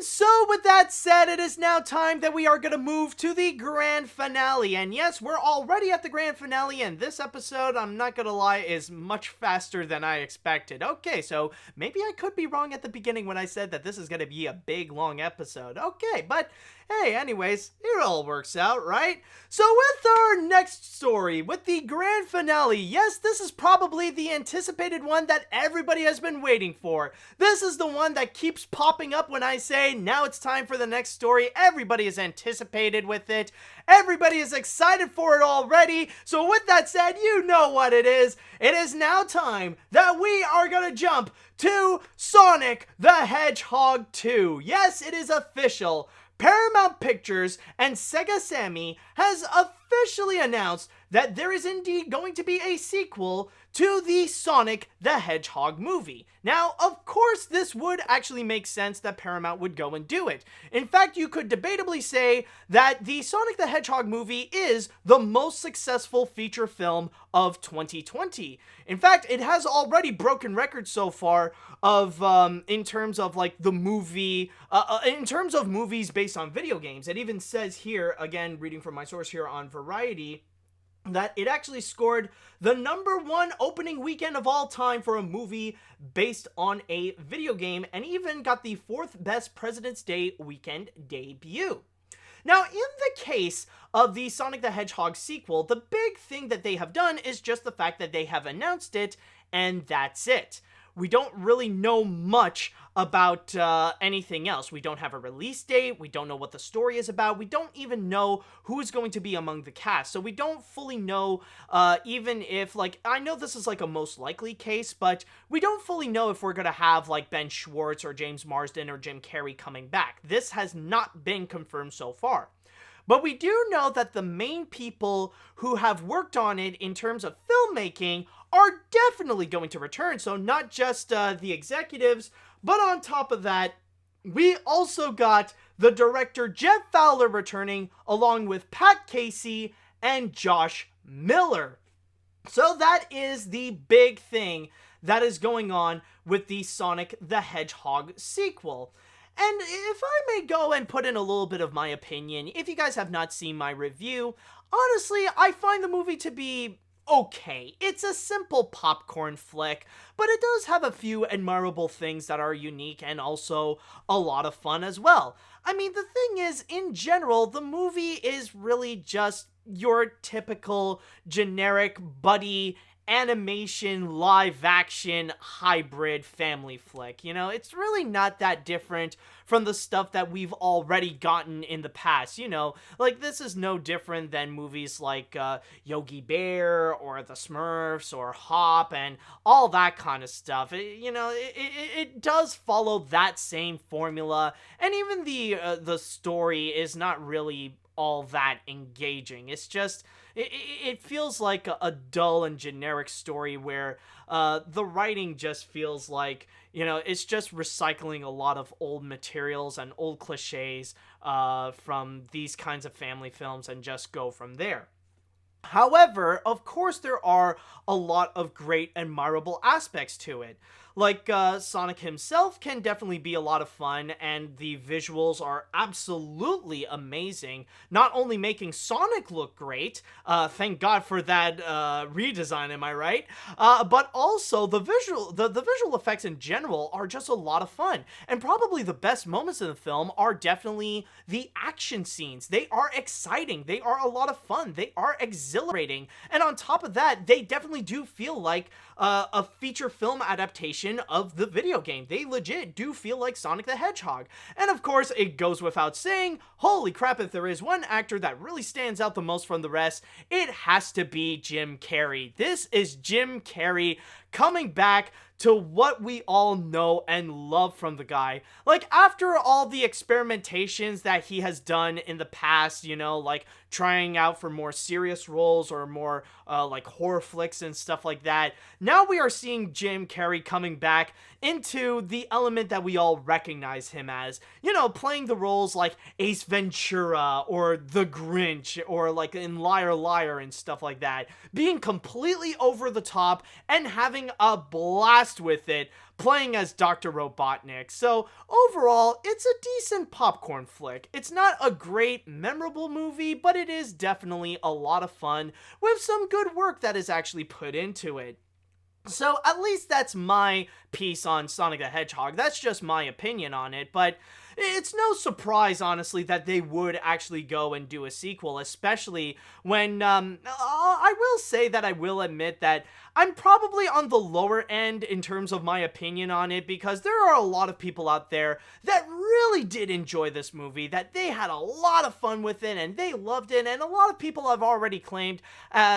And so with that said, it is now time that we are going to move to the grand finale. And yes, we're already at the grand finale, and this episode, I'm not going to lie, is much faster than I expected. Okay, so maybe I could be wrong at the beginning when I said that this is going to be a big, long episode. Okay, but hey, anyways, it all works out, right? So with our next story, with the grand finale, yes, this is probably the anticipated one that everybody has been waiting for. This is the one that keeps popping up when I say, now it's time for the next story. Everybody is anticipated with it. Everybody is excited for it already. So with that said, you know what it is. It is now time that we are going to jump to Sonic the Hedgehog 2. Yes, it is official. Paramount Pictures and Sega Sammy has officially announced that there is indeed going to be a sequel to the Sonic the Hedgehog movie. Now, of course, this would actually make sense that Paramount would go and do it. In fact, you could debatably say that the Sonic the Hedgehog movie is the most successful feature film of 2020. In fact, it has already broken records so far of, in terms of like the movie, in terms of movies based on video games. It even says here, again, reading from my source here on Variety, that it actually scored the #1 opening weekend of all time for a movie based on a video game, and even got the 4th best President's Day weekend debut. Now, in the case of the Sonic the Hedgehog sequel, the big thing that they have done is just the fact that they have announced it, and that's it. We don't really know much about anything else. We don't have a release date. We don't know what the story is about. We don't even know who is going to be among the cast. So we don't fully know, even if, like, I know this is like a most likely case, but we don't fully know if we're going to have like Ben Schwartz or James Marsden or Jim Carrey coming back. This has not been confirmed so far. But we do know that the main people who have worked on it in terms of filmmaking are definitely going to return. So not just the executives, but on top of that, we also got the director Jeff Fowler returning, along with Pat Casey and Josh Miller. So that is the big thing that is going on with the Sonic the Hedgehog sequel. And if I may go and put in a little bit of my opinion, if you guys have not seen my review, honestly, I find the movie to be okay. It's a simple popcorn flick, but it does have a few admirable things that are unique and also a lot of fun as well. I mean, the thing is, in general, the movie is really just your typical generic buddy animation live action hybrid family flick. You know, it's really not that different from the stuff that we've already gotten in the past. You know, like, this is no different than movies like Yogi Bear or The Smurfs or Hop and all that kind of stuff. It does follow that same formula, and even the story is not really all that engaging. It's just, it feels like a dull and generic story where the writing just feels like, you know, it's just recycling a lot of old materials and old cliches from these kinds of family films and just go from there. However, of course, there are a lot of great admirable aspects to it. Like, Sonic himself can definitely be a lot of fun, and the visuals are absolutely amazing. Not only making Sonic look great, thank God for that redesign, am I right? But also the visual effects in general are just a lot of fun. And probably the best moments in the film are definitely the action scenes. They are exciting. They are a lot of fun. They are exhilarating. And on top of that, they definitely do feel like a feature film adaptation of the video game. They legit do feel like Sonic the Hedgehog. And of course, it goes without saying, holy crap, if there is one actor that really stands out the most from the rest, it has to be Jim Carrey. This is Jim Carrey coming back to what we all know and love from the guy. Like, after all the experimentations that he has done in the past, you know, like trying out for more serious roles or more like horror flicks and stuff like that, now we are seeing Jim Carrey coming back into the element that we all recognize him as, you know, playing the roles like Ace Ventura or the Grinch or like in Liar Liar and stuff like that, being completely over the top and having having a blast with it, playing as Dr. Robotnik. So overall, it's a decent popcorn flick. It's not a great, memorable movie, but it is definitely a lot of fun with some good work that is actually put into it. So at least that's my piece on Sonic the Hedgehog. That's just my opinion on it, but it's no surprise, honestly, that they would actually go and do a sequel, especially when, I will say that I will admit that I'm probably on the lower end in terms of my opinion on it, because there are a lot of people out there that really did enjoy this movie, that they had a lot of fun with it, and they loved it, and a lot of people have already claimed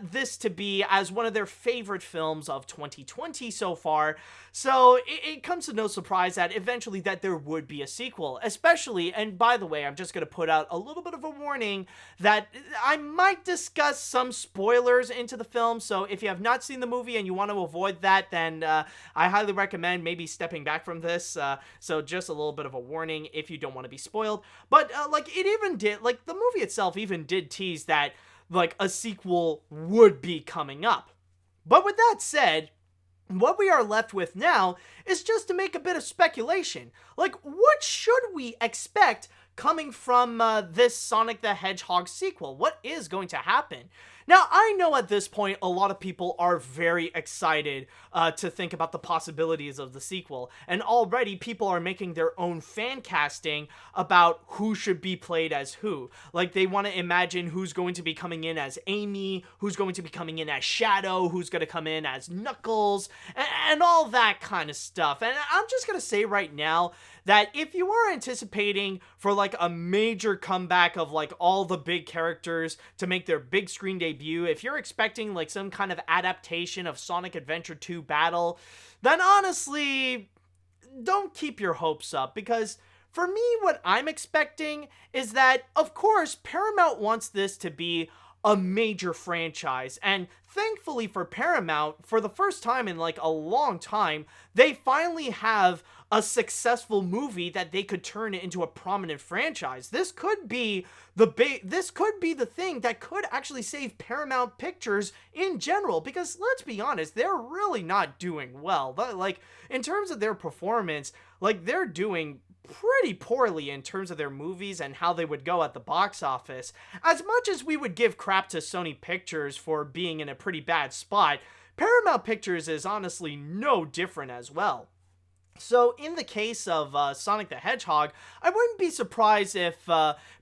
this to be as one of their favorite films of 2020 so far. So it comes to no surprise that eventually that there would be a sequel, especially, and by the way, I'm just going to put out a little bit of a warning that I might discuss some spoilers into the film, so if you have not seen the movie and you want to avoid that, then I highly recommend maybe stepping back from this, so just a little bit of a warning if you don't want to be spoiled. But like, it even did, like, the movie itself even did tease that like a sequel would be coming up. But with that said, what we are left with now is just to make a bit of speculation. Like, what should we expect coming from this Sonic the Hedgehog sequel? What is going to happen? Now, I know at this point a lot of people are very excited to think about the possibilities of the sequel, and already people are making their own fan casting about who should be played as who. Like, they want to imagine who's going to be coming in as Amy, who's going to be coming in as Shadow, who's going to come in as Knuckles, and all that kind of stuff. And I'm just going to say right now that if you are anticipating for like a major comeback of like all the big characters to make their big screen debut, if you're expecting like some kind of adaptation of Sonic Adventure 2 Battle, then honestly, don't keep your hopes up, because for me, what I'm expecting is that, of course, Paramount wants this to be a major franchise, and thankfully for Paramount, for the first time in like a long time, they finally have a successful movie that they could turn into a prominent franchise. This could be the thing that could actually save Paramount Pictures in general, because let's be honest, they're really not doing well. Like, in terms of their performance, like, they're doing pretty poorly in terms of their movies and how they would go at the box office. As much as we would give crap to Sony Pictures for being in a pretty bad spot, Paramount Pictures is honestly no different as well. So in the case of Sonic the Hedgehog, I wouldn't be surprised if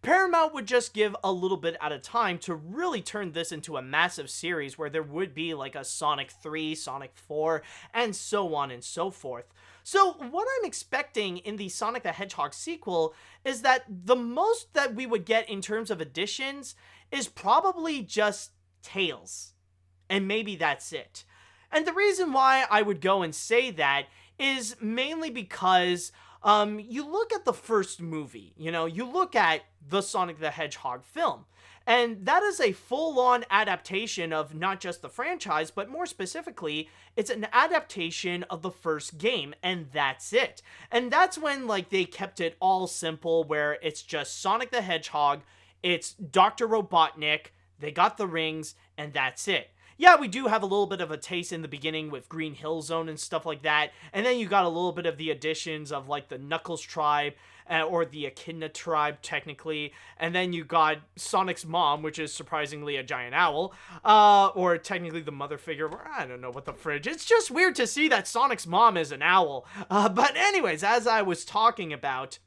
Paramount would just give a little bit at a time to really turn this into a massive series where there would be like a Sonic 3, Sonic 4, and so on and so forth. So what I'm expecting in the Sonic the Hedgehog sequel is that the most that we would get in terms of additions is probably just Tails. And maybe that's it. And the reason why I would go and say that is mainly because you look at the first movie, you look at the Sonic the Hedgehog film, and that is a full-on adaptation of not just the franchise, but more specifically, it's an adaptation of the first game, and that's it. And that's when, like, they kept it all simple, where it's just Sonic the Hedgehog, it's Dr. Robotnik, they got the rings, and that's it. Yeah, we do have a little bit of a taste in the beginning with Green Hill Zone and stuff like that, and then you got a little bit of the additions of, like, the Knuckles tribe, or the Echidna tribe, technically, and then you got Sonic's mom, which is surprisingly a giant owl, or technically the mother figure, I don't know what the fridge, it's just weird to see that Sonic's mom is an owl. But anyways, as I was talking about,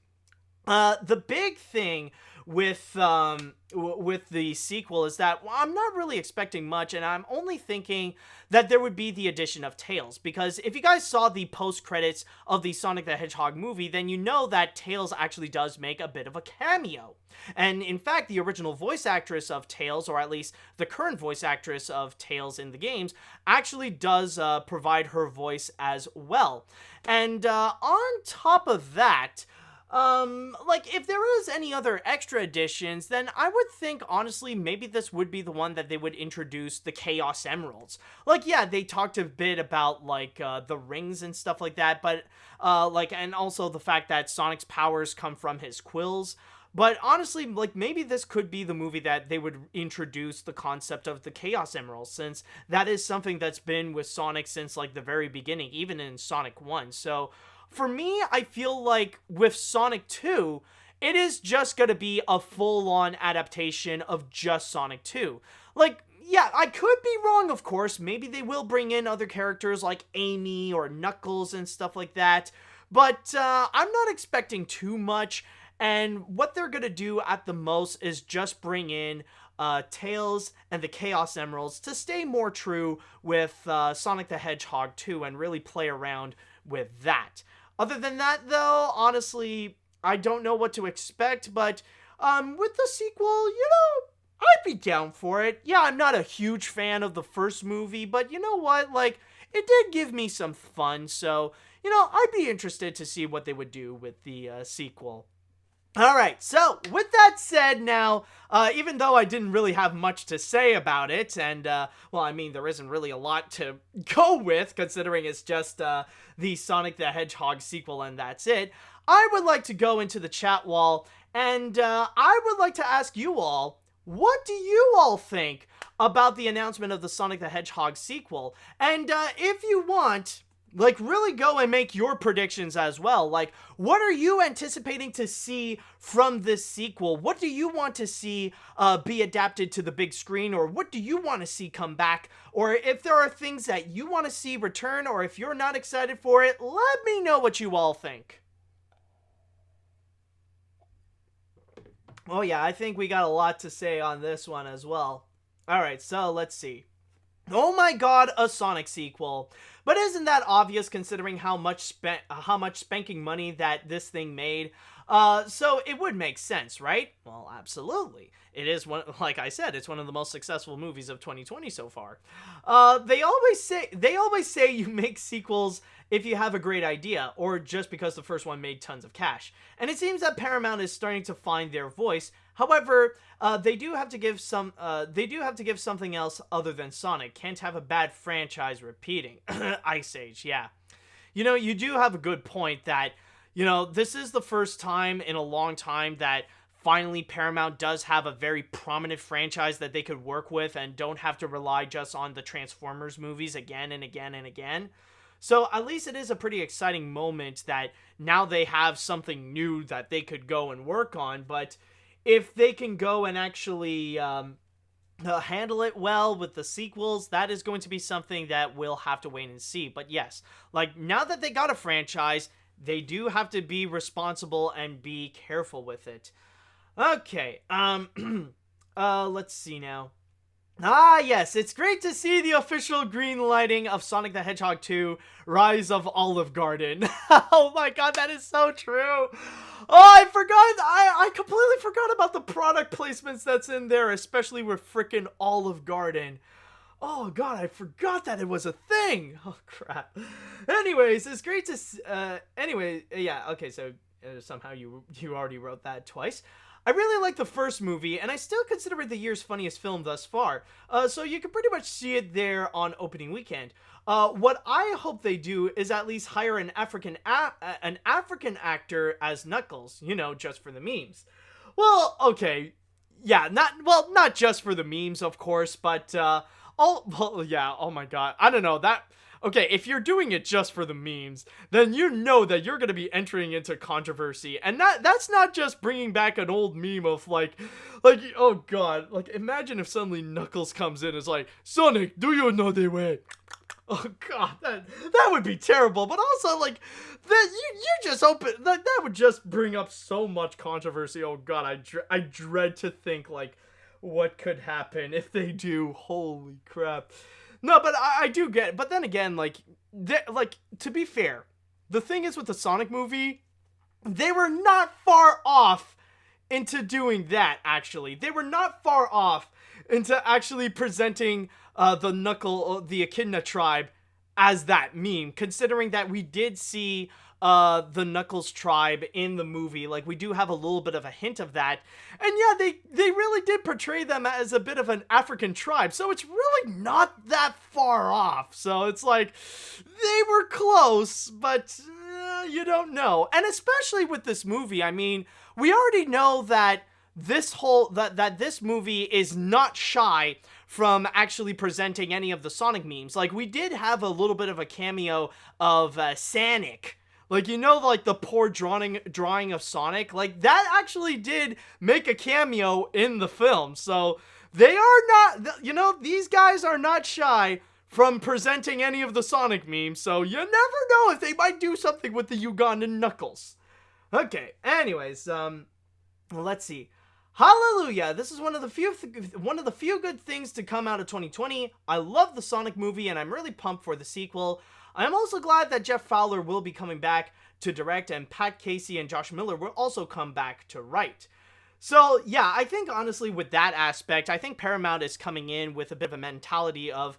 the big thing with the sequel is that I'm not really expecting much, and I'm only thinking that there would be the addition of Tails, because if you guys saw the post-credits of the Sonic the Hedgehog movie, then you know that Tails actually does make a bit of a cameo. And in fact, the original voice actress of Tails, or at least the current voice actress of Tails in the games, actually does provide her voice as well. And on top of that, like, if there is any other extra additions, then I would think, honestly, maybe this would be the one that they would introduce the Chaos Emeralds. Like, yeah, they talked a bit about, like, the rings and stuff like that, but, like, and also the fact that Sonic's powers come from his quills. But honestly, like maybe this could be the movie that they would introduce the concept of the Chaos Emeralds, since that is something that's been with Sonic since like the very beginning, even in Sonic 1. So for me, I feel like with Sonic 2, it is just going to be a full-on adaptation of just Sonic 2. Like, yeah, I could be wrong, of course. Maybe they will bring in other characters like Amy or Knuckles and stuff like that. But I'm not expecting too much. And what they're going to do at the most is just bring in Tails and the Chaos Emeralds to stay more true with Sonic the Hedgehog 2 and really play around with that. Other than that, though, honestly, I don't know what to expect, but with the sequel, I'd be down for it. Yeah, I'm not a huge fan of the first movie, but you know what? Like, it did give me some fun, so, I'd be interested to see what they would do with the sequel. Alright, so with that said now, even though I didn't really have much to say about it, and, there isn't really a lot to go with, considering it's just the Sonic the Hedgehog sequel and that's it, I would like to go into the chat wall, and I would like to ask you all, what do you all think about the announcement of the Sonic the Hedgehog sequel? And if you want, like, really go and make your predictions as well. Like, what are you anticipating to see from this sequel? What do you want to see be adapted to the big screen? Or what do you want to see come back? Or if there are things that you want to see return, or if you're not excited for it, let me know what you all think. Oh yeah, I think we got a lot to say on this one as well. Alright, so let's see. Oh my god, a Sonic sequel. But isn't that obvious considering how much spanking money that this thing made? So it would make sense, right? Well, absolutely. It is one, like I said, it's one of the most successful movies of 2020 so far. They always say you make sequels if you have a great idea, or just because the first one made tons of cash. And it seems that Paramount is starting to find their voice. However, they do have to give something else other than Sonic. Can't have a bad franchise repeating. Ice Age, yeah. You do have a good point that, this is the first time in a long time that finally Paramount does have a very prominent franchise that they could work with and don't have to rely just on the Transformers movies again and again and again. So at least it is a pretty exciting moment that now they have something new that they could go and work on. But if they can go and actually handle it well with the sequels, that is going to be something that we'll have to wait and see. But yes, like now that they got a franchise, they do have to be responsible and be careful with it. Okay, let's see now. Ah, yes, it's great to see the official green lighting of Sonic the Hedgehog 2, Rise of Olive Garden. Oh my god, that is so true. Oh, I completely forgot about the product placements that's in there, especially with frickin' Olive Garden. Oh god, I forgot that it was a thing. Oh crap. Anyways, it's great to, yeah, okay, so somehow you already wrote that twice. I really like the first movie, and I still consider it the year's funniest film thus far, so you can pretty much see it there on opening weekend. What I hope they do is at least hire an African actor as Knuckles, just for the memes. Well, okay, yeah, not just for the memes, of course, but, oh my god, I don't know, okay, if you're doing it just for the memes, then you know that you're going to be entering into controversy. And that's not just bringing back an old meme of like, oh god, like imagine if suddenly Knuckles comes in and is like, Sonic, do you know the way? Oh god, that would be terrible. But also like, that you just open, that would just bring up so much controversy. Oh god, I dread to think like what could happen if they do. Holy crap. No, but I do get it. But then again, like, to be fair, the thing is with the Sonic movie, they were not far off into doing that, actually. They were not far off into actually presenting the Echidna tribe as that meme, considering that we did see the Knuckles tribe in the movie. Like, we do have a little bit of a hint of that. And yeah, they really did portray them as a bit of an African tribe, so it's really not that far off. So it's like, they were close, but you don't know. And especially with this movie, I mean, we already know that this movie is not shy from actually presenting any of the Sonic memes. Like, we did have a little bit of a cameo of Sonic. Like, like the poor drawing of Sonic. Like, that actually did make a cameo in the film. So, they are not, these guys are not shy from presenting any of the Sonic memes. So, you never know if they might do something with the Ugandan Knuckles. Okay, anyways, let's see. Hallelujah! This is one of the few good things to come out of 2020. I love the Sonic movie, and I'm really pumped for the sequel. I am also glad that Jeff Fowler will be coming back to direct, and Pat Casey and Josh Miller will also come back to write. So, yeah, I think, honestly, with that aspect, I think Paramount is coming in with a bit of a mentality of,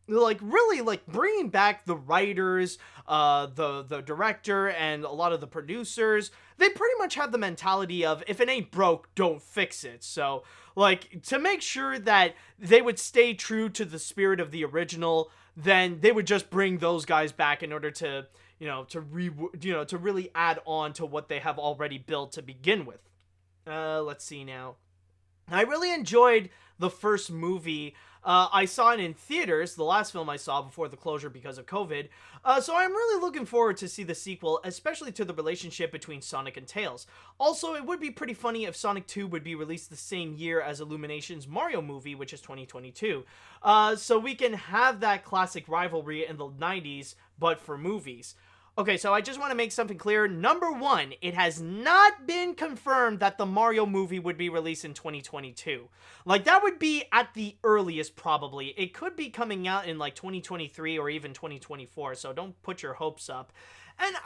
like, really, like, bringing back the writers, the director, and a lot of the producers. They pretty much have the mentality of, if it ain't broke, don't fix it. So, like, to make sure that they would stay true to the spirit of the original, then they would just bring those guys back in order to, to really add on to what they have already built to begin with. Let's see now. I really enjoyed the first movie. I saw it in theaters, the last film I saw before the closure because of COVID. So I'm really looking forward to see the sequel, especially to the relationship between Sonic and Tails. Also, it would be pretty funny if Sonic 2 would be released the same year as Illumination's Mario movie, which is 2022. So we can have that classic rivalry in the 90s, but for movies. Okay, so I just want to make something clear. Number one, it has not been confirmed that the Mario movie would be released in 2022. Like, that would be at the earliest, probably. It could be coming out in, like, 2023 or even 2024, so don't put your hopes up. And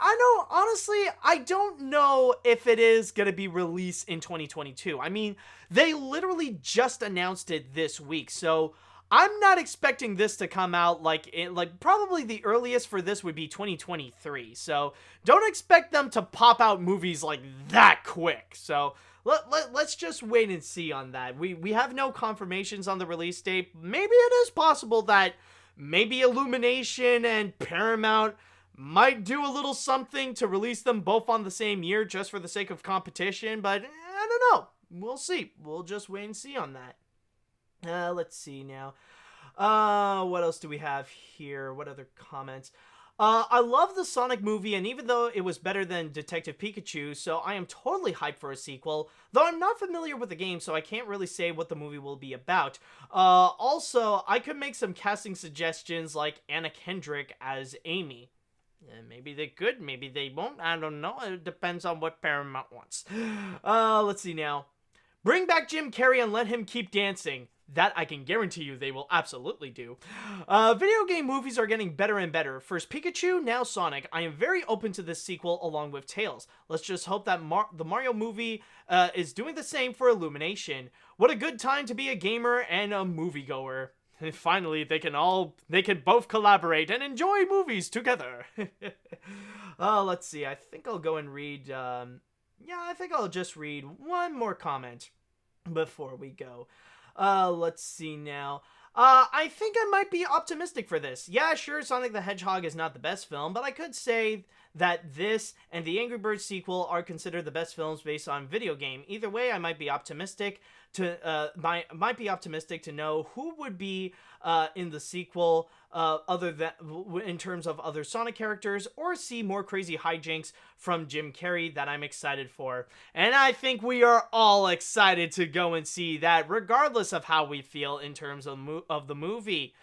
honestly, I don't know if it is going to be released in 2022. I mean, they literally just announced it this week, so I'm not expecting this to come out probably the earliest for this would be 2023. So don't expect them to pop out movies like that quick. So let's just wait and see on that. We have no confirmations on the release date. Maybe it is possible that maybe Illumination and Paramount might do a little something to release them both on the same year just for the sake of competition. But I don't know. We'll see. We'll just wait and see on that. Let's see now. What else do we have here? What other comments? I love the Sonic movie, and even though it was better than Detective Pikachu, so I am totally hyped for a sequel, though I'm not familiar with the game, so I can't really say what the movie will be about. Also, I could make some casting suggestions like Anna Kendrick as Amy. Maybe they could, maybe they won't, I don't know, it depends on what Paramount wants. Let's see now. Bring back Jim Carrey and let him keep dancing. That I can guarantee you they will absolutely do. Video game movies are getting better and better. First Pikachu, now Sonic. I am very open to this sequel along with Tails. Let's just hope that the Mario movie is doing the same for Illumination. What a good time to be a gamer and a moviegoer. Finally, they can both collaborate and enjoy movies together. Let's see. I think I'll go and read. I think I'll just read one more comment before we go. Let's see now. I think I might be optimistic for this. Yeah, sure, Sonic the Hedgehog is not the best film, but I could say that this and the Angry Birds sequel are considered the best films based on video game. Either way, I might be optimistic to know who would be in the sequel other than in terms of other Sonic characters, or see more crazy hijinks from Jim Carrey that I'm excited for. And I think we are all excited to go and see that, regardless of how we feel in terms of the movie.